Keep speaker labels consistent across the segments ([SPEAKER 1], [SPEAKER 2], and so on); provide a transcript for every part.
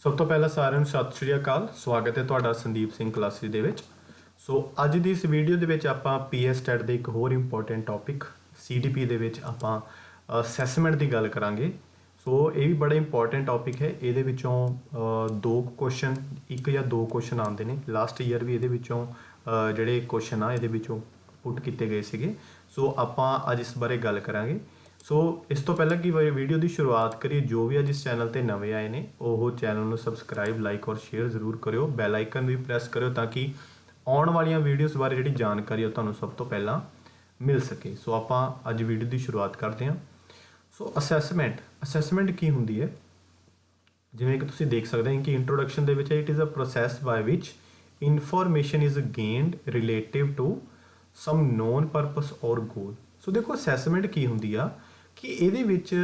[SPEAKER 1] ਸਭ ਤੋਂ ਪਹਿਲਾਂ ਸਾਰਿਆਂ ਨੂੰ ਸਤਿ ਸ਼੍ਰੀ ਅਕਾਲ। ਸਵਾਗਤ ਹੈ ਤੁਹਾਡਾ ਸੰਦੀਪ ਸਿੰਘ ਕਲਾਸਿਸ ਦੇ ਵਿੱਚ। ਸੋ ਅੱਜ ਦੀ ਇਸ ਵੀਡੀਓ ਦੇ ਵਿੱਚ ਆਪਾਂ ਪੀਐਸ ਟੈਟ ਦੇ ਇੱਕ ਹੋਰ ਇੰਪੋਰਟੈਂਟ ਟੌਪਿਕ ਸੀਡੀਪੀ ਦੇ ਵਿੱਚ ਆਪਾਂ ਅਸੈਸਮੈਂਟ ਦੀ ਗੱਲ ਕਰਾਂਗੇ। ਸੋ ਇਹ ਵੀ ਬੜਾ ਇੰਪੋਰਟੈਂਟ ਟੌਪਿਕ ਹੈ। ਇਹਦੇ ਵਿੱਚੋਂ ਦੋ ਕੁਐਸਚਨ, ਇੱਕ ਜਾਂ ਦੋ ਕੁਐਸਚਨ ਆਉਂਦੇ ਨੇ। ਲਾਸਟ ਈਅਰ ਵੀ ਇਹਦੇ ਵਿੱਚੋਂ ਜਿਹੜੇ ਕੁਐਸਚਨ ਆ ਇਹਦੇ ਵਿੱਚੋਂ ਪੁੱਟ ਕੀਤੇ ਗਏ ਸੀਗੇ। ਸੋ ਆਪਾਂ ਅੱਜ ਇਸ ਬਾਰੇ ਗੱਲ ਕਰਾਂਗੇ। ਸੋ ਇਸ ਤੋਂ ਪਹਿਲਾਂ ਕਿ ਵੀਡੀਓ ਦੀ ਸ਼ੁਰੂਆਤ ਕਰੀਏ, ਜੋ ਵੀ ਅੱਜ ਇਸ ਚੈਨਲ ਤੇ ਨਵੇਂ ਆਏ ਨੇ ਉਹ ਚੈਨਲ ਨੂੰ ਸਬਸਕ੍ਰਾਈਬ, ਲਾਈਕ ਔਰ ਸ਼ੇਅਰ ਜ਼ਰੂਰ ਕਰਿਓ। ਬੈਲ ਆਈਕਨ ਵੀ ਪ੍ਰੈਸ ਕਰਿਓ ਤਾਂ ਕਿ ਆਉਣ ਵਾਲੀਆਂ ਵੀਡੀਓਜ਼ ਬਾਰੇ ਜਿਹੜੀ ਜਾਣਕਾਰੀ ਉਹ ਤੁਹਾਨੂੰ ਸਭ ਤੋਂ ਪਹਿਲਾਂ ਮਿਲ ਸਕੇ। ਸੋ ਆਪਾਂ ਅੱਜ ਵੀਡੀਓ ਦੀ ਸ਼ੁਰੂਆਤ ਕਰਦੇ ਹਾਂ। ਸੋ ਅਸੈਸਮੈਂਟ ਕੀ ਹੁੰਦੀ ਹੈ? ਜਿਵੇਂ ਕਿ ਤੁਸੀਂ ਦੇਖ ਸਕਦੇ ਹੋ ਕਿ ਇੰਟਰੋਡਕਸ਼ਨ ਦੇ ਵਿੱਚ it is a process by which information is gained relative to some known purpose ਔਰ ਗੋਲ। ਸੋ ਦੇਖੋ ਅਸੈਸਮੈਂਟ ਕੀ ਹੁੰਦੀ ਆ ਕਿ ਇਹਦੇ ਵਿੱਚ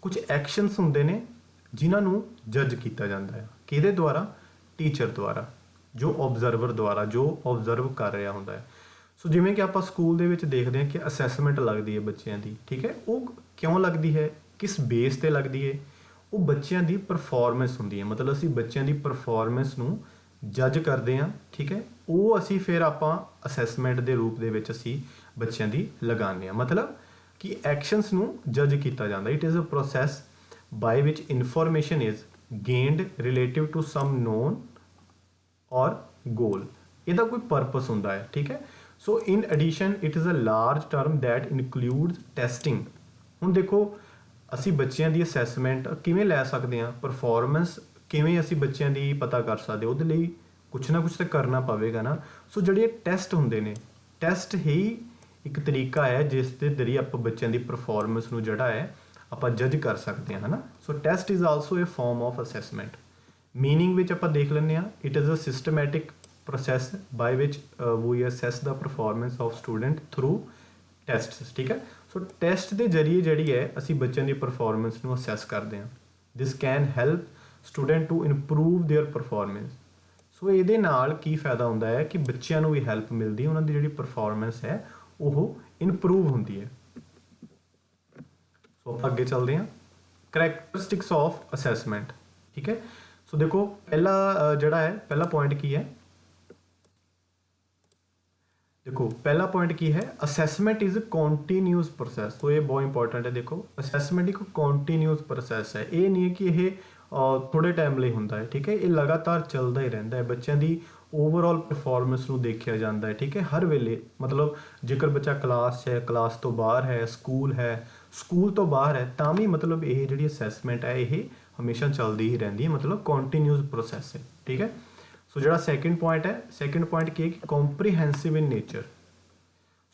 [SPEAKER 1] ਕੁਝ ਐਕਸ਼ਨਸ ਹੁੰਦੇ ਨੇ ਜਿਨ੍ਹਾਂ ਨੂੰ ਜੱਜ ਕੀਤਾ ਜਾਂਦਾ ਹੈ। ਕਿਹਦੇ ਦੁਆਰਾ? ਟੀਚਰ ਦੁਆਰਾ, ਜੋ ਓਬਜ਼ਰਵਰ ਦੁਆਰਾ, ਜੋ ਓਬਜ਼ਰਵ ਕਰ ਰਿਹਾ ਹੁੰਦਾ ਹੈ। ਸੋ ਜਿਵੇਂ ਕਿ ਆਪਾਂ ਸਕੂਲ ਦੇ ਵਿੱਚ ਦੇਖਦੇ ਹਾਂ ਕਿ ਅਸੈਸਮੈਂਟ ਲੱਗਦੀ ਹੈ ਬੱਚਿਆਂ ਦੀ, ਠੀਕ ਹੈ। ਉਹ ਕਿਉਂ ਲੱਗਦੀ ਹੈ, ਕਿਸ ਬੇਸ ਤੇ ਲੱਗਦੀ ਹੈ? ਉਹ ਬੱਚਿਆਂ ਦੀ ਪਰਫਾਰਮੈਂਸ ਹੁੰਦੀ ਹੈ। ਮਤਲਬ ਅਸੀਂ ਬੱਚਿਆਂ ਦੀ ਪਰਫਾਰਮੈਂਸ ਨੂੰ ਜੱਜ ਕਰਦੇ ਹਾਂ, ਠੀਕ ਹੈ। ਉਹ ਅਸੀਂ ਫਿਰ ਆਪਾਂ ਅਸੈਸਮੈਂਟ ਦੇ ਰੂਪ ਦੇ ਵਿੱਚ ਅਸੀਂ ਬੱਚਿਆਂ ਦੀ ਲਗਾਉਂਦੇ ਹਾਂ। ਮਤਲਬ ਕਿ ਐਕਸ਼ਨਸ ਨੂੰ ਜੱਜ ਕੀਤਾ ਜਾਂਦਾ। It is a process by which information is gained relative to some known or goal. ਇਹਦਾ ਕੋਈ ਪਰਪਸ ਹੁੰਦਾ ਹੈ, ਠੀਕ ਹੈ। So in addition it is a large term that includes testing. ਹੁਣ ਦੇਖੋ ਅਸੀਂ ਬੱਚਿਆਂ ਦੀ ਅਸੈਸਮੈਂਟ ਕਿਵੇਂ ਲੈ ਸਕਦੇ ਹਾਂ, ਪਰਫਾਰਮੈਂਸ ਕਿਵੇਂ ਅਸੀਂ ਬੱਚਿਆਂ ਦੀ ਪਤਾ ਕਰ ਸਕਦੇ, ਉਹਦੇ ਲਈ ਕੁਛ ਨਾ ਕੁਛ ਤਾਂ ਕਰਨਾ ਪਵੇਗਾ ਨਾ। ਸੋ ਜਿਹੜੇ ਟੈਸਟ ਹੁੰਦੇ ਨੇ, ਟੈਸਟ ਹੀ ਇੱਕ ਤਰੀਕਾ ਹੈ ਜਿਸ ਦੇ ਜ਼ਰੀਏ ਆਪਾਂ ਬੱਚਿਆਂ ਦੀ ਪਰਫਾਰਮੈਂਸ ਨੂੰ ਜਿਹੜਾ ਹੈ ਆਪਾਂ ਜੱਜ ਕਰ ਸਕਦੇ ਹਾਂ, ਹੈ ਨਾ। So test is also a form of assessment. Meaning ਵਿੱਚ ਆਪਾਂ ਦੇਖ ਲੈਂਦੇ ਹਾਂ, it is a systematic process by which we assess the performance of student through tests, ਠੀਕ ਹੈ। ਸੋ ਟੈਸਟ ਦੇ ਜ਼ਰੀਏ ਜਿਹੜੀ ਹੈ ਅਸੀਂ ਬੱਚਿਆਂ ਦੀ ਪਰਫਾਰਮੈਂਸ ਨੂੰ ਅਸੈਸ ਕਰਦੇ ਹਾਂ। This can help student to improve their performance. So ਇਹਦੇ ਨਾਲ ਕੀ ਫਾਇਦਾ ਹੁੰਦਾ ਹੈ ਕਿ ਬੱਚਿਆਂ ਨੂੰ ਵੀ ਹੈਲਪ ਮਿਲਦੀ ਹੈ, ਉਹਨਾਂ ਦੀ ਜਿਹੜੀ ਪਰਫਾਰਮੈਂਸ ਹੈ ਉਹ ਇੰਪਰੂਵ ਹੁੰਦੀ ਹੈ। ਸੋ ਆਪਾਂ ਅੱਗੇ ਚੱਲਦੇ ਹਾਂ। ਕਰੈਕਟਰਿਸਟਿਕਸ ਆਫ ਅਸੈਸਮੈਂਟ, ਠੀਕ ਹੈ। ਸੋ ਦੇਖੋ ਪਹਿਲਾ ਜਿਹੜਾ ਹੈ, ਪਹਿਲਾ ਪੁਆਇੰਟ ਕੀ ਹੈ? ਦੇਖੋ ਪਹਿਲਾ ਪੁਆਇੰਟ ਕੀ ਹੈ? Assessment is continuous process. So ਇਹ ਬਹੁਤ ਇੰਪੋਰਟੈਂਟ ਹੈ। ਦੇਖੋ ਅਸੈਸਮੈਂਟ ਇੱਕ ਕੰਟੀਨਿਊਸ ਪ੍ਰੋਸੈਸ ਹੈ। ਇਹ ਨਹੀਂ ਹੈ ਕਿ ਇਹ ਥੋੜੇ ਟਾਈਮ ਲਈ ਹੁੰਦਾ ਹੈ, ਠੀਕ ਹੈ। ਇਹ ਲਗਾਤਾਰ ਚੱਲਦਾ ਹੀ ਰਹਿੰਦਾ ਹੈ। ਬੱਚਿਆਂ ਦੀ ਓਵਰਆਲ ਪਰਫਾਰਮੈਂਸ ਨੂੰ ਦੇਖਿਆ ਜਾਂਦਾ ਹੈ, ਠੀਕ ਹੈ। ਹਰ ਵੇਲੇ, ਮਤਲਬ ਜੇਕਰ ਬੱਚਾ ਕਲਾਸ 'ਚ ਹੈ, ਕਲਾਸ ਤੋਂ ਬਾਹਰ ਹੈ, ਸਕੂਲ ਤੋਂ ਬਾਹਰ ਹੈ, ਤਾਂ ਵੀ ਮਤਲਬ ਇਹ ਜਿਹੜੀ ਅਸੈਸਮੈਂਟ ਹੈ ਇਹ ਹਮੇਸ਼ਾ ਚੱਲਦੀ ਹੀ ਰਹਿੰਦੀ ਹੈ। ਮਤਲਬ ਕੰਟੀਨਿਊਸ ਪ੍ਰੋਸੈਸ ਹੈ, ਠੀਕ ਹੈ। ਸੋ ਜਿਹੜਾ ਸੈਕਿੰਡ ਪੁਆਇੰਟ ਹੈ, ਸੈਕਿੰਡ ਪੁਆਇੰਟ ਕੀ ਹੈ ਕਿ ਕੰਪਰੀਹੈਂਸਿਵ ਇਨ ਨੇਚਰ।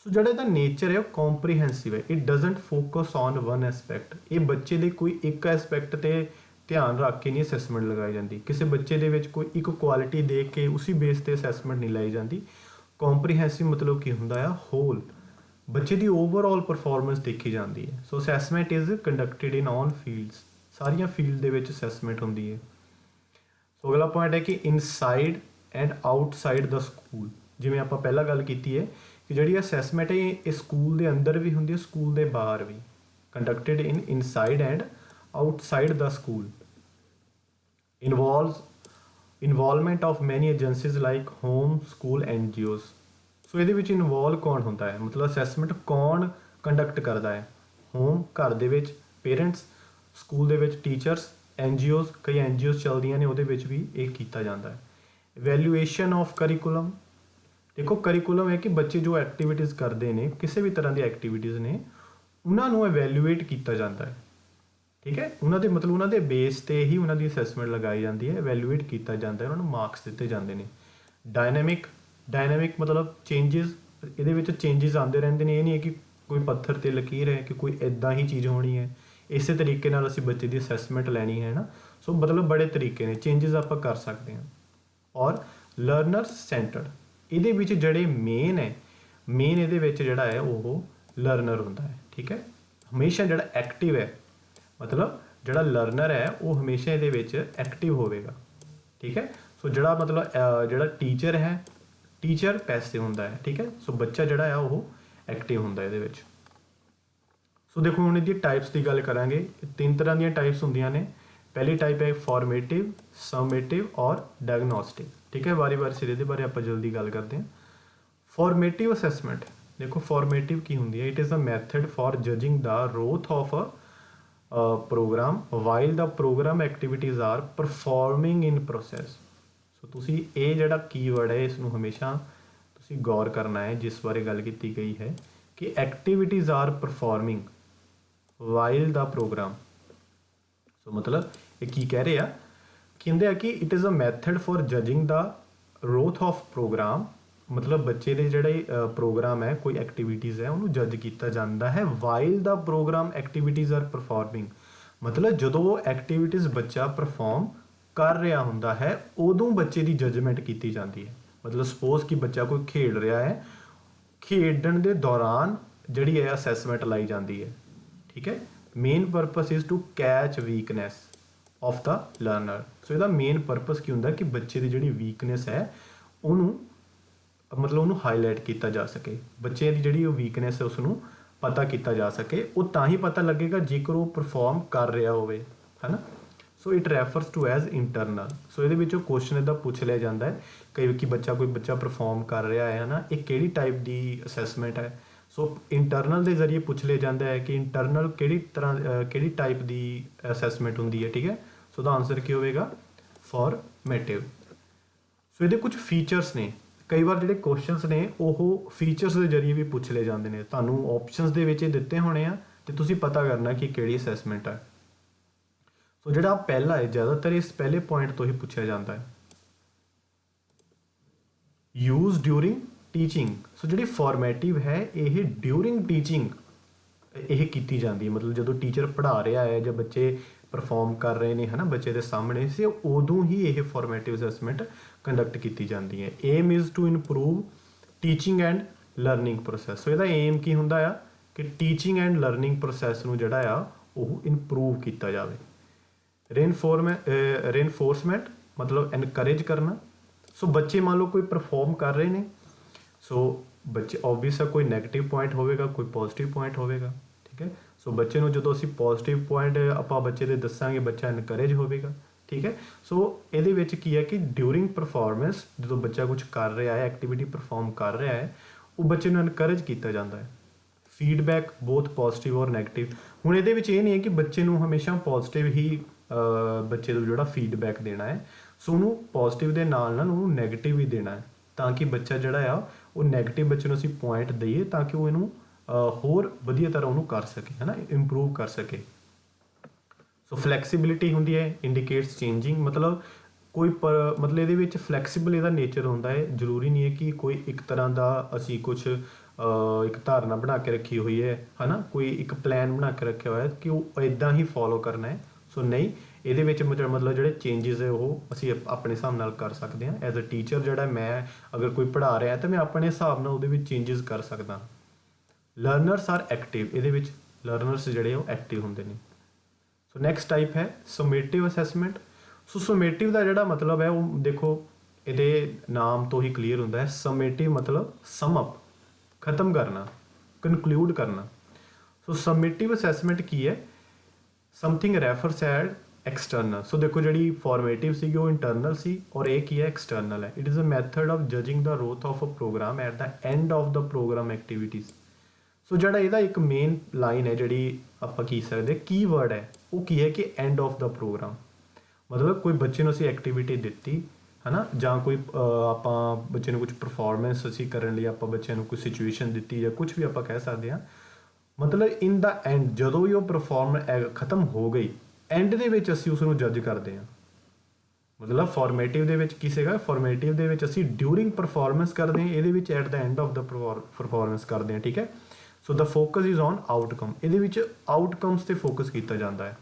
[SPEAKER 1] ਸੋ ਜਿਹੜਾ ਇਹਦਾ ਨੇਚਰ ਹੈ ਉਹ ਕੰਪਰੀਹੈਂਸਿਵ ਹੈ। It doesn't focus on one aspect. ਇਹ ਬੱਚੇ ਦੇ ਕੋਈ ਇੱਕ ਐਸਪੈਕਟ 'ਤੇ ਧਿਆਨ ਰੱਖ ਕੇ ਨਹੀਂ ਅਸੈਸਮੈਂਟ ਲਗਾਈ ਜਾਂਦੀ। ਕਿਸੇ ਬੱਚੇ ਦੇ ਵਿੱਚ ਕੋਈ ਇੱਕ ਕੁਆਲਿਟੀ ਦੇਖ ਕੇ ਉਸੇ ਬੇਸ 'ਤੇ ਅਸੈਸਮੈਂਟ ਨਹੀਂ ਲਾਈ ਜਾਂਦੀ। ਕੰਪਰੀਹੈਂਸਿਵ ਮਤਲਬ ਕੀ ਹੁੰਦਾ ਆ? ਹੋਲ ਬੱਚੇ ਦੀ ਓਵਰਆਲ ਪਰਫਾਰਮੈਂਸ ਦੇਖੀ ਜਾਂਦੀ ਹੈ। So assessment is conducted in all fields. ਸਾਰੀਆਂ ਫੀਲਡ ਦੇ ਵਿੱਚ ਅਸੈਸਮੈਂਟ ਹੁੰਦੀ ਹੈ। ਸੋ ਅਗਲਾ ਪੁਆਇੰਟ ਹੈ ਕਿ inside and outside the school. ਜਿਵੇਂ ਆਪਾਂ ਪਹਿਲਾਂ ਗੱਲ ਕੀਤੀ ਹੈ ਕਿ ਜਿਹੜੀ ਅਸੈਸਮੈਂਟ ਹੈ ਇਹ ਸਕੂਲ ਦੇ ਅੰਦਰ ਵੀ ਹੁੰਦੀ ਹੈ, ਸਕੂਲ ਦੇ ਬਾਹਰ ਵੀ। Conducted in inside and outside the school. Involvement of many agencies like home, school, NGOs। So ਇਹਦੇ ਵਿੱਚ ਇਨਵੋਲਵ ਕੌਣ ਹੁੰਦਾ ਹੈ? ਮਤਲਬ ਅਸੈਸਮੈਂਟ ਕੌਣ ਕੰਡਕਟ ਕਰਦਾ ਹੈ? ਹੋਮ, ਘਰ ਦੇ ਵਿੱਚ ਪੇਰੈਂਟਸ, ਸਕੂਲ ਦੇ ਵਿੱਚ ਟੀਚਰਸ, NGOs, ਕਈ NGOs ਚੱਲਦੀਆਂ ਨੇ, ਉਹਦੇ ਵਿੱਚ ਵੀ ਇਹ ਕੀਤਾ ਜਾਂਦਾ ਹੈ। Valuation of curriculum. ਦੇਖੋ ਕਰਿਕੂਲਮ ਹੈ ਕਿ ਬੱਚੇ ਜੋ ਐਕਟੀਵਿਟੀਜ਼ ਕਰਦੇ ਨੇ, ਕਿਸੇ ਵੀ ਤਰ੍ਹਾਂ ਦੀ ਐਕਟੀਵਿਟੀਜ਼ ਨੇ, ਉਹਨਾਂ ਨੂੰ ਐਵੈਲੂਏਟ ਕੀਤਾ ਜਾਂਦਾ ਹੈ, ਠੀਕ ਹੈ। ਉਹਨਾਂ ਦੇ ਮਤਲਬ ਉਹਨਾਂ ਦੇ ਬੇਸ 'ਤੇ ਹੀ ਉਹਨਾਂ ਦੀ ਅਸੈਸਮੈਂਟ ਲਗਾਈ ਜਾਂਦੀ ਹੈ, ਐਵੈਲੂਏਟ ਕੀਤਾ ਜਾਂਦਾ ਹੈ, ਉਹਨਾਂ ਨੂੰ ਮਾਰਕਸ ਦਿੱਤੇ ਜਾਂਦੇ ਨੇ। ਡਾਇਨਾਮਿਕ ਮਤਲਬ ਚੇਂਜਸ। ਇਹਦੇ ਵਿੱਚ ਚੇਂਜਸ ਆਉਂਦੇ ਰਹਿੰਦੇ ਨੇ। ਇਹ ਨਹੀਂ ਹੈ ਕਿ ਕੋਈ ਪੱਥਰ 'ਤੇ ਲਕੀਰ ਹੈ ਕਿ ਕੋਈ ਇੱਦਾਂ ਹੀ ਚੀਜ਼ ਹੋਣੀ ਹੈ। ਇਸੇ ਤਰੀਕੇ ਨਾਲ ਅਸੀਂ ਬੱਚੇ ਦੀ ਅਸੈਸਮੈਂਟ ਲੈਣੀ ਹੈ ਨਾ। ਸੋ ਮਤਲਬ ਬੜੇ ਤਰੀਕੇ ਨੇ, ਚੇਂਜਸ ਆਪਾਂ ਕਰ ਸਕਦੇ ਹਾਂ। ਔਰ ਲਰਨਰਸ ਸੈਂਟਰਡ। ਇਹਦੇ ਵਿੱਚ ਜਿਹੜੇ ਮੇਨ ਇਹਦੇ ਵਿੱਚ ਜਿਹੜਾ ਹੈ ਉਹ ਲਰਨਰ ਹੁੰਦਾ ਹੈ, ਠੀਕ ਹੈ। ਹਮੇਸ਼ਾ ਜਿਹੜਾ ਐਕਟਿਵ ਹੈ, ਮਤਲਬ ਜਿਹੜਾ ਲਰਨਰ ਹੈ ਉਹ ਹਮੇਸ਼ਾ ਇਹਦੇ ਵਿੱਚ ਐਕਟਿਵ ਹੋਵੇਗਾ, ਠੀਕ ਹੈ। ਸੋ ਜਿਹੜਾ ਮਤਲਬ ਜਿਹੜਾ ਟੀਚਰ ਹੈ, ਟੀਚਰ ਪੈਸਿਵ ਹੁੰਦਾ ਹੈ, ਠੀਕ ਹੈ। ਸੋ ਬੱਚਾ ਜਿਹੜਾ ਆ ਉਹ ਐਕਟਿਵ ਹੁੰਦਾ ਇਹਦੇ ਵਿੱਚ। ਸੋ ਦੇਖੋ ਹੁਣ ਇਹਦੀ ਟਾਈਪਸ ਦੀ ਗੱਲ ਕਰਾਂਗੇ। ਤਿੰਨ ਤਰ੍ਹਾਂ ਦੀਆਂ ਟਾਈਪਸ ਹੁੰਦੀਆਂ ਨੇ। पहली टाइप है फॉर्मेटिव, सममेटिव और डायग्नोस्टिक। ठीक है, बारी बारी सिरे दे बारे आप जल्दी गल करते हैं। फॉर्मेटिव असैसमेंट देखो, फॉर्मेटिव की होंगी है, it is a method for judging the growth of a program while the program activities are performing in process. So तुसी ये जिहड़ा कीवर्ड है इसनूं हमेशा तुसी गौर करना है, जिस बारे गल की गई है कि activities are performing while the program. So मतलब ये की कह रहे हैं, कहते हैं कि it is a method for judging the growth of program, मतलब बच्चे के जोड़े प्रोग्राम है, कोई एक्टिविटीज़ है, उन्होंने जज किया जाता है while the program activities are performing. मतलब जो वो एक्टिविटीज़ बच्चा परफॉर्म कर रहा होंदा है उदों बच्चे की जजमेंट की जाती है। मतलब सपोज कि बच्चा कोई खेल रहा है, खेडन के दौरान जी है असैसमेंट लाई जाती है। ठीक है, main purpose is to catch weakness of the learner. So इसका मेन परपस की होंगे कि बच्चे की जी वीकनैस है उन्होंने मतलब उन्होंने हाईलाइट किया जा सके, बच्चे की जी वीकनैस है उसनों पता किया जा सके। वो तो ही पता लगेगा जेकर वो परफॉर्म कर रहा हो, है ना। So it refers to as internal. So ये क्वेश्चन इदा पूछ लिया जाता है कई कि कोई बच्चा परफॉर्म कर रहा है ना, एक किहड़ी टाइप की असैसमेंट है। सो इंटरनल के जरिए पूछ लिया जाता है कि इंटरनल किहड़ी तरह किहड़ी टाइप की असैसमेंट होंगी है। ठीक है, सो द आंसर की होगा फॉर्मेटिव। सो ये कुछ फीचर्स ने, कई बार जो क्वेश्चनस ने वो फीचर्स के जरिए भी पूछ ले जाते हैं। तुहानूं ऑप्शनस दे विच दिते होने आ ते तुसीं पता करना कि किहड़ी असैसमेंट है। सो जिहड़ा पहला है ज़्यादातर इस पहले पॉइंट तो ही पूछा जाता है, यूज ड्यूरिंग टीचिंग। सो जी फॉर्मेटिव है ये ड्यूरिंग टीचिंग ये की जाती है। मतलब जो टीचर पढ़ा रहा है जो बच्चे परफॉर्म कर रहे हैं, है ना, बच्चे के सामने से उदों ही ये फॉर्मेटिव असैसमेंट कंडक्ट की जाती है। Aim is to improve teaching and learning process. So इसका एम की होंदा आ कि टीचिंग एंड लर्निंग प्रोसैस नूं जिहड़ा आ वो इनप्रूव किया जाए। रेनफोर्समेंट मतलब एनकरेज करना। सो बच्चे मान लो कोई परफॉर्म कर रहे हैं, सो बच्चे ऑबवियस है कोई नैगेटिव पॉइंट होगा, कोई पॉजिटिव पॉइंट होगा। ठीक है, सो बच्चे को जो असी पॉजिटिव पॉइंट आप बच्चे के दसांगे बच्चा इनकरेज होगा। ठीक है, सो ये की है कि ड्यूरिंग परफॉर्मेंस जो बच्चा कुछ कर रहा है, एक्टिविटी परफॉर्म कर रहा है, वो बच्चे को इनकरेज किया जाता है। फीडबैक बोथ पॉजिटिव और नैगेटिव। हुण ये नहीं है कि बच्चे को हमेशा पॉजिटिव ही बच्चे को जो फीडबैक देना है, सो उन्होंने पॉजिटिव के नाल उन्होंने नैगेटिव भी देना है, ताकि बच्चा जोड़ा आ वो नैगेटिव बच्चे को असीं पॉइंट दईए ताकि वो इनू होर वधिया तरह उन्होंने कर सके, है ना, इंप्रूव कर सके। सो फ्लैक्सीबिलिटी होंदी है, इंडिकेट्स चेंजिंग। मतलब कोई मतलब ये फ्लैक्सीबल इसका नेचर होंदा है, जरूरी नहीं है कि कोई एक तरह का असी कुछ एक धारणा बना के रखी हुई है ना, कोई एक प्लैन बना के रखा हुआ है कि वो इदा ही फॉलो करना है। सो नहीं, ये मतलब जो चेंजिज है वो असी अपने हिसाब नाल कर सकते हैं। एज अ टीचर जोड़ा मैं अगर कोई पढ़ा रहा है तो मैं अपने हिसाब नाल उहदे विच चेंजिज कर सकदा। लर्नरस आर एक्टिव, ये लर्नरस जोड़े एक्टिव होंगे ने। सो नैक्सट टाइप है समेटिव असैसमेंट। सो समेटिव का जोड़ा मतलब है वो देखो ये नाम तो ही क्लीयर होंदा है। समेटिव मतलब सम अप, खत्म करना, कनक्लूड करना। सो समेटिव असैसमेंट की है, समथिंग रैफरस एड एक्सटर्नल। सो देखो जी फॉर्मेटिव सी वो इंटरनल सी और एक ही है एक्सटर्नल है। It is a method of judging the growth of a program at the end of the program activities. So जोड़ा यदा एक मेन लाइन है जी आप की सकते की वर्ड है वो की है कि एंड ऑफ द प्रोग्राम। मतलब कोई बच्चे को असी एक्टिविटी दी है ना, जां कोई आप बच्चे कुछ परफॉर्मेंस असी करने लिए आप बच्चे कोई सिचुएशन दी या कुछ भी आप कह सकते हैं। मतलब इन द एंड जो भी वो परफॉर्म खत्म हो गई एंड के असी उसको जज करते हैं। मतलब फॉर्मेटिव की सीगा, फॉर्मेटिव असी ड्यूरिंग परफॉर्मेंस करते हैं, ये at the end of the performance करते हैं। ठीक है, so the focus is on outcome. ये आउटकम्स से फोकस किया जाता है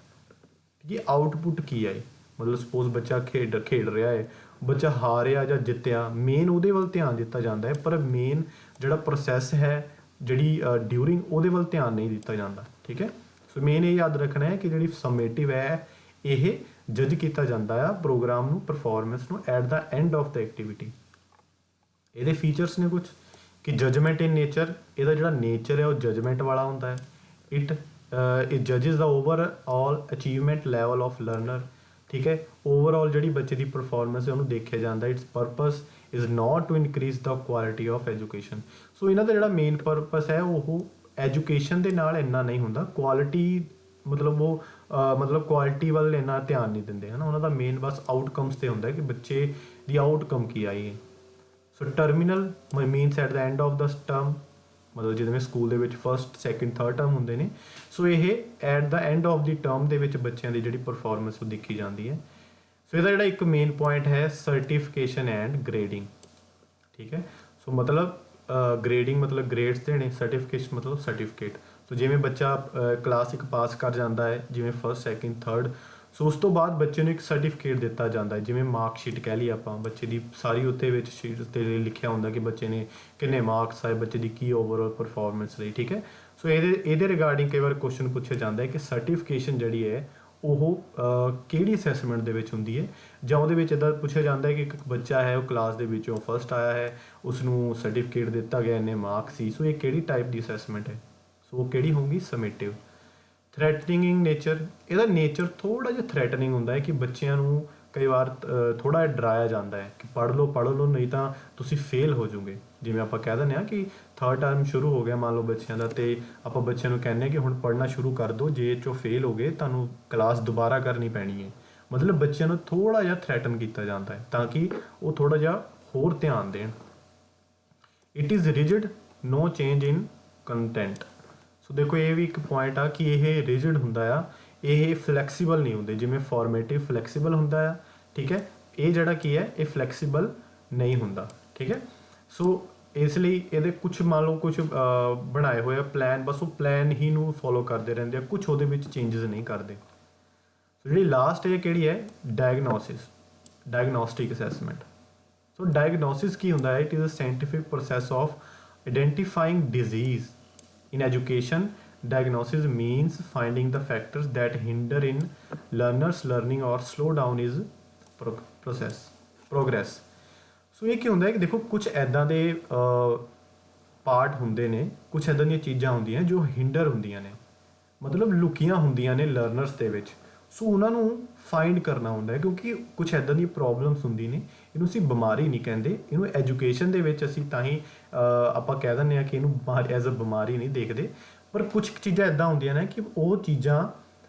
[SPEAKER 1] कि आउटपुट की है। मतलब सपोज बच्चा खेड रहा है, बच्चा हारिया या जितया, मेन वो वाल ध्यान दिता जाता है, पर मेन जोड़ा प्रोसैस है जी ड्यूरिंग वो वाल ध्यान नहीं दिता जाता। ठीक है, सो मेन ये याद रखना है कि जी समेटिव है ये जज किया जाता है प्रोग्राम नू, परफॉर्मेंस नू eight the end of the activity. ये फीचर्स ने कुछ कि जजमेंट इन नेचर, यदा जो नेचर है वो जजमेंट वाला होता है। इट जजिज the overall achievement level of learner. ठीक है। ओवरऑल जिहड़ी बच्चे की परफॉर्मेंस है उन्होंने देखा जाता है। Its purpose is not to increase the quality of education. So इन्हां दा जिहड़ा मेन परपस है वो एजुकेशन के नाल इन्ना नहीं हुंदा, क्वालिटी मतलब वो मतलब क्वालिटी वाल इन्ना ध्यान नहीं दिंदे है ना। उन्हों का मेन बस आउटकम्स ते हुंदा है कि बच्चे की आउटकम की आई है। So terminal means at the end of the term, मतलब जिवें स्कूल दे विच फस्ट सैकेंड थर्ड टर्म हुंदे ने। सो ये at the end of the term दे विच बच्चों की जिहड़ी परफॉर्मेंस वो देखी जाती है। सो इसका जिहड़ा एक मेन पॉइंट है सर्टिफिकेशन एंड ग्रेडिंग, ठीक है। सो मतलब ग्रेडिंग मतलब ग्रेड्स देने, सर्टिफिकेशन मतलब सर्टिफिकेट। सो जिवें बच्चा क्लास एक पास कर जाता है जिवें फस्ट सैकेंड थर्ड, सो उस तो बाद बच्चे नूं एक सर्टिफिकेट दिता जाता है, जिवें मार्कशीट कह लीए आपां, बच्चे की सारी उत्ते विच शीट ते लिखिया हुंदा कि बच्चे ने किन्ने मार्क्स आए, बच्चे की की ओवरऑल परफॉर्मेंस रही, ठीक है। सो ये रिगार्डिंग कई बार क्वेश्चन पूछा जाता है कि सर्टिफिकेशन जिहड़ी है ਉਹ ਕਿਹੜੀ ਅਸੈਸਮੈਂਟ ਦੇ ਵਿੱਚ ਹੁੰਦੀ ਹੈ, ਜਾਂ ਉਹਦੇ ਵਿੱਚ ਇੱਦਾਂ ਪੁੱਛਿਆ ਜਾਂਦਾ ਹੈ ਕਿ ਇੱਕ ਬੱਚਾ ਹੈ ਉਹ ਕਲਾਸ ਦੇ ਵਿੱਚੋਂ ਫਸਟ ਆਇਆ ਹੈ, ਉਸ ਨੂੰ ਸਰਟੀਫਿਕੇਟ ਦਿੱਤਾ ਗਿਆ ਇੰਨੇ ਮਾਰਕ ਸੀ। ਸੋ ਇਹ ਕਿਹੜੀ ਟਾਈਪ ਦੀ ਅਸੈਸਮੈਂਟ ਹੈ? ਸੋ ਉਹ ਕਿਹੜੀ ਹੋਊਗੀ? ਸਮੇਟਿਵ। ਥ੍ਰੈਟਨਿੰਗ ਨੇਚਰ, ਇਹਦਾ ਨੇਚਰ ਥੋੜ੍ਹਾ ਜਿਹਾ ਥ੍ਰੈਟਨਿੰਗ ਹੁੰਦਾ ਹੈ ਕਿ ਬੱਚਿਆਂ ਨੂੰ ਕਈ ਵਾਰ ਥੋੜ੍ਹਾ ਜਿਹਾ ਡਰਾਇਆ ਜਾਂਦਾ ਹੈ ਕਿ ਪੜ੍ਹ ਲਓ ਨਹੀਂ ਤਾਂ ਤੁਸੀਂ ਫੇਲ ਹੋ ਜਾਓਗੇ। ਜਿਵੇਂ ਆਪਾਂ ਕਹਿ ਦਿੰਦੇ ਹਾਂ ਕਿ ਥਰਡ ਟਰਮ ਸ਼ੁਰੂ ਹੋ ਗਿਆ ਮੰਨ ਲਓ ਬੱਚਿਆਂ ਦਾ, ਅਤੇ ਆਪਾਂ ਬੱਚਿਆਂ ਨੂੰ ਕਹਿੰਦੇ ਹਾਂ ਕਿ ਹੁਣ ਪੜ੍ਹਨਾ ਸ਼ੁਰੂ ਕਰ ਦਿਓ, ਜੇ ਇਹ 'ਚੋਂ ਫੇਲ ਹੋ ਗਏ ਤੁਹਾਨੂੰ ਕਲਾਸ ਦੁਬਾਰਾ ਕਰਨੀ ਪੈਣੀ ਹੈ। ਮਤਲਬ ਬੱਚਿਆਂ ਨੂੰ ਥੋੜ੍ਹਾ ਜਿਹਾ ਥ੍ਰੈਟਨ ਕੀਤਾ ਜਾਂਦਾ ਹੈ ਤਾਂ ਕਿ ਉਹ ਥੋੜ੍ਹਾ ਜਿਹਾ ਹੋਰ ਧਿਆਨ ਦੇਣ। It is rigid, no change in content. So ਦੇਖੋ ਇਹ ਵੀ ਇੱਕ ਪੁਆਇੰਟ ਆ ਕਿ ਇਹ ਰਿਜਿਡ ਹੁੰਦਾ ਆ, ਇਹ ਫਲੈਕਸੀਬਲ ਨਹੀਂ ਹੁੰਦੇ। ਜਿਵੇਂ ਫਾਰਮੇਟਿਵ ਫਲੈਕਸੀਬਲ ਹੁੰਦਾ ਆ, ਠੀਕ ਹੈ, ਇਹ ਜਿਹੜਾ ਕੀ ਹੈ ਇਹ ਫਲੈਕਸੀਬਲ ਨਹੀਂ ਹੁੰਦਾ, ਠੀਕ ਹੈ। ਸੋ ਇਸ ਲਈ ਇਹਦੇ ਕੁਛ ਮੰਨ ਲਓ ਕੁਛ ਬਣਾਏ ਹੋਏ ਆ ਪਲਾਨ, ਬਸ ਉਹ ਪਲਾਨ ਹੀ ਨੂੰ ਫੋਲੋ ਕਰਦੇ ਰਹਿੰਦੇ ਆ, ਕੁਛ ਉਹਦੇ ਵਿੱਚ ਚੇਂਜਸ ਨਹੀਂ ਕਰਦੇ। ਸੋ ਜਿਹੜੀ ਲਾਸਟ ਇਹ ਕਿਹੜੀ ਹੈ? Diagnosis, diagnostic assessment. So diagnosis ਕੀ ਹੁੰਦਾ ਹੈ? It is a scientific process of identifying disease in education. Diagnosis means finding the factors that hinder in learners learning or slow down is progress. ਸੋ ਇਹ ਕੀ ਹੁੰਦਾ ਹੈ ਕਿ ਦੇਖੋ ਕੁਛ ਇੱਦਾਂ ਦੇ ਪਾਰਟ ਹੁੰਦੇ ਨੇ, ਕੁਛ ਇੱਦਾਂ ਦੀਆਂ ਚੀਜ਼ਾਂ ਹੁੰਦੀਆਂ ਜੋ ਹਿੰਡਰ ਹੁੰਦੀਆਂ ਨੇ, ਮਤਲਬ ਲੁਕੀਆਂ ਹੁੰਦੀਆਂ ਨੇ ਲਰਨਰਸ ਦੇ ਵਿੱਚ। ਸੋ ਉਹਨਾਂ ਨੂੰ ਫਾਈਂਡ ਕਰਨਾ ਹੁੰਦਾ ਹੈ, ਕਿਉਂਕਿ ਕੁਛ ਇੱਦਾਂ ਦੀਆਂ ਪ੍ਰੋਬਲਮਸ ਹੁੰਦੀ ਨੇ। ਇਹਨੂੰ ਅਸੀਂ ਬਿਮਾਰੀ ਨਹੀਂ ਕਹਿੰਦੇ, ਇਹਨੂੰ ਐਜੂਕੇਸ਼ਨ ਦੇ ਵਿੱਚ ਅਸੀਂ ਤਾਂ ਹੀ ਆਪਾਂ ਕਹਿ ਦਿੰਦੇ ਹਾਂ ਕਿ ਇਹਨੂੰ ਐਜ਼ ਅ ਬਿਮਾਰੀ ਨਹੀਂ ਦੇਖਦੇ। ਪਰ ਕੁਛ ਚੀਜ਼ਾਂ ਇੱਦਾਂ ਹੁੰਦੀਆਂ ਨੇ ਕਿ ਉਹ ਚੀਜ਼ਾਂ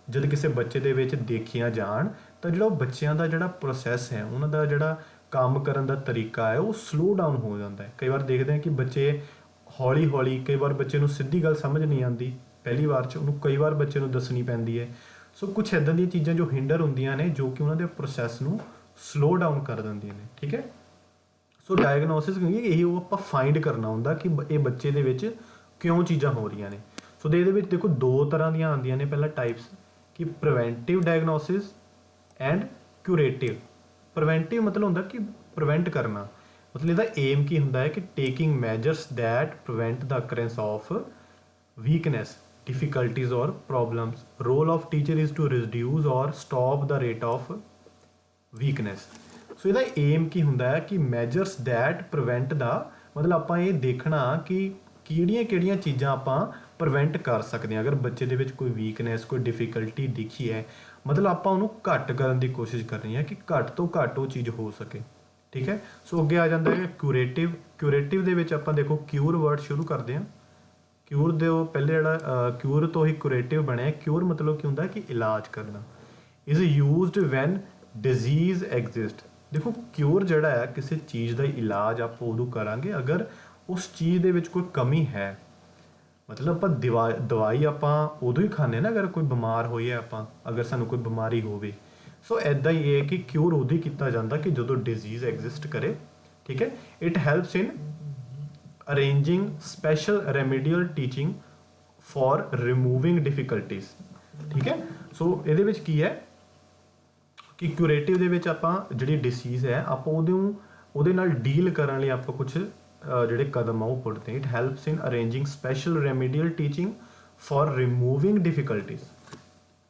[SPEAKER 1] ਜਦ ਕਿਸੇ ਬੱਚੇ ਦੇ ਵਿੱਚ ਦੇਖੀਆਂ ਜਾਣ ਤਾਂ ਜਿਹੜਾ ਉਹ ਬੱਚਿਆਂ ਦਾ ਜਿਹੜਾ ਪ੍ਰੋਸੈਸ ਹੈ, ਉਹਨਾਂ ਦਾ ਜਿਹੜਾ ਕੰਮ ਕਰਨ ਦਾ ਤਰੀਕਾ ਹੈ ਉਹ ਸਲੋ ਡਾਊਨ ਹੋ ਜਾਂਦਾ ਹੈ। ਕਈ ਵਾਰ ਦੇਖਦੇ ਹਾਂ ਕਿ ਬੱਚੇ ਹੌਲੀ ਹੌਲੀ, ਕਈ ਵਾਰ ਬੱਚੇ ਨੂੰ ਸਿੱਧੀ ਗੱਲ ਸਮਝ ਨਹੀਂ ਆਉਂਦੀ ਪਹਿਲੀ ਵਾਰ 'ਚ, ਉਹਨੂੰ ਕਈ ਵਾਰ ਬੱਚੇ ਨੂੰ ਦੱਸਣੀ ਪੈਂਦੀ ਹੈ। ਸੋ ਕੁਛ ਇੱਦਾਂ ਦੀਆਂ ਚੀਜ਼ਾਂ ਜੋ ਹਿੰਡਰ ਹੁੰਦੀਆਂ ਨੇ ਜੋ ਕਿ ਉਹਨਾਂ ਦੇ ਪ੍ਰੋਸੈਸ ਨੂੰ ਸਲੋ ਡਾਊਨ ਕਰ ਦਿੰਦੀਆਂ ਨੇ, ਠੀਕ ਹੈ। ਸੋ ਡਾਇਗਨੋਸਿਸ ਕਿਉਂਕਿ ਇਹ ਉਹ ਆਪਾਂ ਫਾਈਂਡ ਕਰਨਾ ਹੁੰਦਾ ਕਿ ਇਹ ਬੱਚੇ ਦੇ ਵਿੱਚ ਕਿਉਂ ਚੀਜ਼ਾਂ ਹੋ ਰਹੀਆਂ ਨੇ। ਸੋ ਇਹਦੇ ਵਿੱਚ ਦੇਖੋ ਦੋ ਤਰ੍ਹਾਂ ਦੀਆਂ ਆਉਂਦੀਆਂ ਨੇ ਪਹਿਲਾਂ ਟਾਈਪਸ, ਕਿ preventive diagnosis and curative. Preventive ਮਤਲਬ ਹੁੰਦਾ ਕਿ ਪ੍ਰੀਵੈਂਟ ਕਰਨਾ, ਮਤਲਬ ਇਹਦਾ ਏਮ ਕੀ ਹੁੰਦਾ ਹੈ ਕਿ taking measures that prevent the occurrence of weakness, difficulties or problems. Role of teacher is to reduce or stop the rate of weakness. ਸੋ ਇਹਦਾ ਏਮ ਕੀ ਹੁੰਦਾ ਹੈ ਕਿ ਮੈਜਰਸ ਦੈਟ ਪ੍ਰੀਵੈਂਟ ਦਾ ਮਤਲਬ ਆਪਾਂ ਇਹ ਦੇਖਣਾ ਕਿ ਕਿਹੜੀਆਂ ਚੀਜ਼ਾਂ ਆਪਾਂ ਪ੍ਰੀਵੈਂਟ ਕਰ ਸਕਦੇ ਹਾਂ। ਅਗਰ ਬੱਚੇ ਦੇ ਵਿੱਚ ਕੋਈ ਵੀਕਨੈਸ, ਕੋਈ ਡਿਫਿਕਲਟੀ ਦਿਖੀ ਹੈ, ਮਤਲਬ ਆਪਾਂ ਉਹਨੂੰ ਘੱਟ ਕਰਨ ਦੀ ਕੋਸ਼ਿਸ਼ ਕਰਨੀ ਹੈ ਕਿ ਘੱਟ ਤੋਂ ਘੱਟ ਉਹ ਚੀਜ਼ ਹੋ ਸਕੇ, ਠੀਕ ਹੈ। ਸੋ ਅੱਗੇ ਆ ਜਾਂਦਾ ਹੈ ਕਿਊਰੇਟਿਵ। ਕਿਊਰੇਟਿਵ ਦੇ ਵਿੱਚ ਆਪਾਂ ਦੇਖੋ ਕਿਊਰ ਵਰਡ ਸ਼ੁਰੂ ਕਰਦੇ ਹਾਂ। ਕਿਊਰ ਦੇ ਉਹ ਪਹਿਲੇ ਜਿਹੜਾ ਕਿਊਰ ਤੋਂ ਹੀ ਕਿਊਰੇਟਿਵ ਬਣਿਆ। ਕਿਊਰ ਮਤਲਬ ਕੀ ਹੁੰਦਾ ਕਿ ਇਲਾਜ ਕਰਨਾ। Is used when disease exist. ਦੇਖੋ ਕਿਊਰ ਜਿਹੜਾ ਹੈ ਕਿਸੇ ਚੀਜ਼ ਦਾ ਇਲਾਜ ਆਪਾਂ ਉਦੋਂ ਕਰਾਂਗੇ ਅਗਰ ਉਸ ਚੀਜ਼ ਦੇ ਵਿੱਚ ਕੋਈ ਕਮੀ ਹੈ। ਮਤਲਬ ਆਪਾਂ ਦਵਾਈ ਆਪਾਂ ਉਦੋਂ ਹੀ ਖਾਂਦੇ ਨਾ ਅਗਰ ਕੋਈ ਬਿਮਾਰ ਹੋਈਏ, ਆਪਾਂ ਅਗਰ ਸਾਨੂੰ ਕੋਈ ਬਿਮਾਰੀ ਹੋਵੇ। ਸੋ ਇੱਦਾਂ ਹੀ ਇਹ ਕਿ ਕਿਊਰ ਉਦੋਂ ਹੀ ਕੀਤਾ ਜਾਂਦਾ ਕਿ ਜਦੋਂ ਡਿਜ਼ੀਜ਼ ਐਗਜ਼ਿਸਟ ਕਰੇ, ਠੀਕ ਹੈ। It helps in arranging special remedial teaching for removing difficulties, ਠੀਕ ਹੈ। ਸੋ ਇਹਦੇ ਵਿੱਚ ਕੀ ਹੈ ਕਿ ਕਿਊਰੇਟਿਵ ਦੇ ਵਿੱਚ ਆਪਾਂ ਜਿਹੜੀ ਡਿਸੀਜ਼ ਹੈ ਆਪਾਂ ਉਹਦੇ ਨਾਲ ਡੀਲ ਕਰਨ ਲਈ ਆਪਾਂ ਕੁਛ ਜਿਹੜੇ ਕਦਮ ਆ ਉਹ ਪੁੱਟਦੇ। It helps in arranging special remedial teaching for removing difficulties.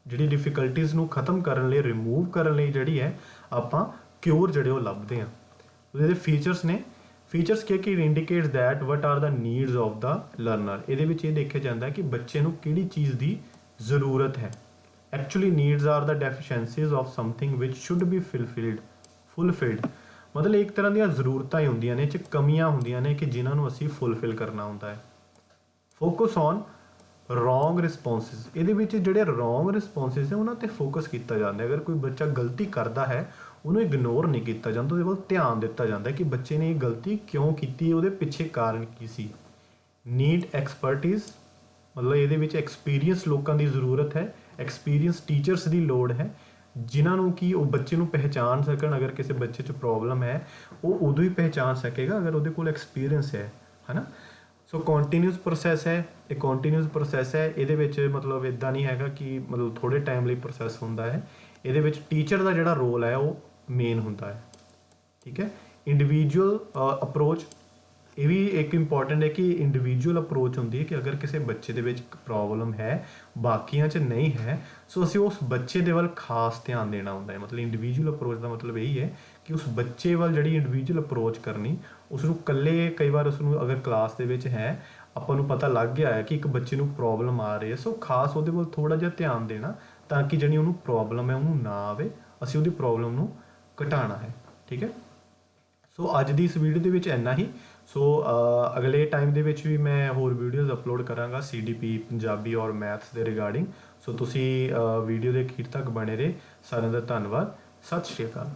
[SPEAKER 1] ਜਿਹੜੀ ਡਿਫਿਕਲਟੀਜ਼ ਨੂੰ ਖਤਮ ਕਰਨ ਲਈ, ਰਿਮੂਵ ਕਰਨ ਲਈ ਜਿਹੜੀ ਹੈ ਆਪਾਂ ਕਿਉਰ ਜਿਹੜੇ ਉਹ ਲੱਭਦੇ ਹਾਂ। ਉਹਦੇ ਫੀਚਰਸ ਨੇ। ਫੀਚਰਸ ਕੀ ਕਿ indicates that what are the needs of the learner. ਇਹਦੇ ਵਿੱਚ ਇਹ ਦੇਖਿਆ ਜਾਂਦਾ ਕਿ ਬੱਚੇ ਨੂੰ ਕਿਹੜੀ ਚੀਜ਼ ਦੀ ਜ਼ਰੂਰਤ ਹੈ, actually needs are the deficiencies of something which should be fulfilled. ਮਤਲਬ ਇੱਕ ਤਰ੍ਹਾਂ ਦੀਆਂ ਜ਼ਰੂਰਤਾਂ ਹੀ ਹੁੰਦੀਆਂ ਨੇ, ਇਹ 'ਚ ਕਮੀਆਂ ਹੁੰਦੀਆਂ ਨੇ ਕਿ ਜਿਨ੍ਹਾਂ ਨੂੰ ਅਸੀਂ ਫੁੱਲਫਿਲ ਕਰਨਾ ਹੁੰਦਾ ਹੈ। ਫੋਕਸ ਔਨ ਰੋਂਗ ਰਿਸਪੌਂਸਿਸ, ਇਹਦੇ ਵਿੱਚ ਜਿਹੜੇ ਰੋਂਗ ਰਿਸਪੌਂਸਿਸ ਨੇ ਉਹਨਾਂ 'ਤੇ ਫੋਕਸ ਕੀਤਾ ਜਾਂਦਾ ਹੈ। ਅਗਰ ਕੋਈ ਬੱਚਾ ਗਲਤੀ ਕਰਦਾ ਹੈ ਉਹਨੂੰ ਇਗਨੋਰ ਨਹੀਂ ਕੀਤਾ ਜਾਂਦਾ, ਉਹਦੇ ਵੱਲ ਧਿਆਨ ਦਿੱਤਾ ਜਾਂਦਾ ਕਿ ਬੱਚੇ ਨੇ ਇਹ ਗਲਤੀ ਕਿਉਂ ਕੀਤੀ, ਉਹਦੇ ਪਿੱਛੇ ਕਾਰਨ ਕੀ ਸੀ। ਨੀਡ ਐਕਸਪਰਟਿਜ਼, ਮਤਲਬ ਇਹਦੇ ਵਿੱਚ ਐਕਸਪੀਰੀਅੰਸ ਲੋਕਾਂ ਦੀ ਜ਼ਰੂਰਤ ਹੈ, ਐਕਸਪੀਰੀਅੰਸ ਟੀਚਰਸ ਦੀ ਲੋੜ ਹੈ, ਜਿਨ੍ਹਾਂ ਨੂੰ ਕਿ ਉਹ ਬੱਚੇ ਨੂੰ ਪਹਿਚਾਣ ਸਕਣ। ਅਗਰ ਕਿਸੇ ਬੱਚੇ 'ਚ ਪ੍ਰੋਬਲਮ ਹੈ ਉਹ ਉਦੋਂ ਹੀ ਪਹਿਚਾਣ ਸਕੇਗਾ ਅਗਰ ਉਹਦੇ ਕੋਲ ਐਕਸਪੀਰੀਅੰਸ ਹੈ ਨਾ। ਸੋ ਕੰਟੀਨਿਊਸ ਪ੍ਰੋਸੈਸ ਹੈ, ਇਹ ਕੰਟੀਨਿਊਸ ਪ੍ਰੋਸੈਸ ਹੈ। ਇਹਦੇ ਵਿੱਚ ਮਤਲਬ ਇੱਦਾਂ ਨਹੀਂ ਹੈਗਾ ਕਿ ਮਤਲਬ ਥੋੜ੍ਹੇ ਟਾਈਮ ਲਈ ਪ੍ਰੋਸੈਸ ਹੁੰਦਾ ਹੈ। ਇਹਦੇ ਵਿੱਚ ਟੀਚਰ ਦਾ ਜਿਹੜਾ ਰੋਲ ਹੈ ਉਹ ਮੇਨ ਹੁੰਦਾ ਹੈ, ਠੀਕ ਹੈ। ਇੰਡੀਵਿਜੂਅਲ ਅਪਰੋਚ, ਇਹ ਵੀ ਇੱਕ ਇੰਪੋਰਟੈਂਟ ਹੈ ਕਿ ਇੰਡੀਵਿਜੂਅਲ ਅਪਰੋਚ ਹੁੰਦੀ ਹੈ ਕਿ ਅਗਰ ਕਿਸੇ ਬੱਚੇ ਦੇ ਵਿੱਚ ਪ੍ਰੋਬਲਮ ਹੈ ਬਾਕੀਆਂ 'ਚ ਨਹੀਂ ਹੈ, ਸੋ ਅਸੀਂ ਉਸ ਬੱਚੇ ਦੇ ਵੱਲ ਖਾਸ ਧਿਆਨ ਦੇਣਾ ਹੁੰਦਾ ਹੈ। ਮਤਲਬ ਇੰਡੀਵਿਜੂਅਲ ਅਪਰੋਚ ਦਾ ਮਤਲਬ ਇਹੀ ਹੈ ਕਿ ਉਸ ਬੱਚੇ ਵੱਲ ਜਿਹੜੀ ਇੰਡੀਵਿਜੂਅਲ ਅਪਰੋਚ ਕਰਨੀ, ਉਸ ਨੂੰ ਇਕੱਲੇ, ਕਈ ਵਾਰ ਉਸ ਨੂੰ ਅਗਰ ਕਲਾਸ ਦੇ ਵਿੱਚ ਹੈ ਆਪਾਂ ਨੂੰ ਪਤਾ ਲੱਗ ਗਿਆ ਹੈ ਕਿ ਇੱਕ ਬੱਚੇ ਨੂੰ ਪ੍ਰੋਬਲਮ ਆ ਰਹੀ ਹੈ, ਸੋ ਖਾਸ ਉਹਦੇ ਵੱਲ ਥੋੜ੍ਹਾ ਜਿਹਾ ਧਿਆਨ ਦੇਣਾ ਤਾਂ ਕਿ ਜਿਹੜੀ ਉਹਨੂੰ ਪ੍ਰੋਬਲਮ ਹੈ ਉਹਨੂੰ ਨਾ ਆਵੇ, ਅਸੀਂ ਉਹਦੀ ਪ੍ਰੋਬਲਮ ਨੂੰ ਘਟਾਉਣਾ ਹੈ, ਠੀਕ ਹੈ। ਸੋ ਅੱਜ ਦੀ ਇਸ ਵੀਡੀਓ ਦੇ ਵਿੱਚ ਇੰਨਾ ਹੀ। ਸੋ ਅਗਲੇ ਟਾਈਮ ਦੇ ਵਿੱਚ ਵੀ ਮੈਂ ਹੋਰ ਵੀਡੀਓਜ਼ ਅਪਲੋਡ ਕਰਾਂਗਾ CDP ਪੰਜਾਬੀ ਔਰ ਮੈਥਸ ਦੇ ਰਿਗਾਰਡਿੰਗ। ਸੋ ਤੁਸੀਂ ਵੀਡੀਓ ਦੇ ਅਖੀਰ ਤੱਕ ਬਣੇ ਰਹੇ। ਸਾਰਿਆਂ ਦਾ ਧੰਨਵਾਦ। ਸਤਿ ਸ਼੍ਰੀ ਅਕਾਲ।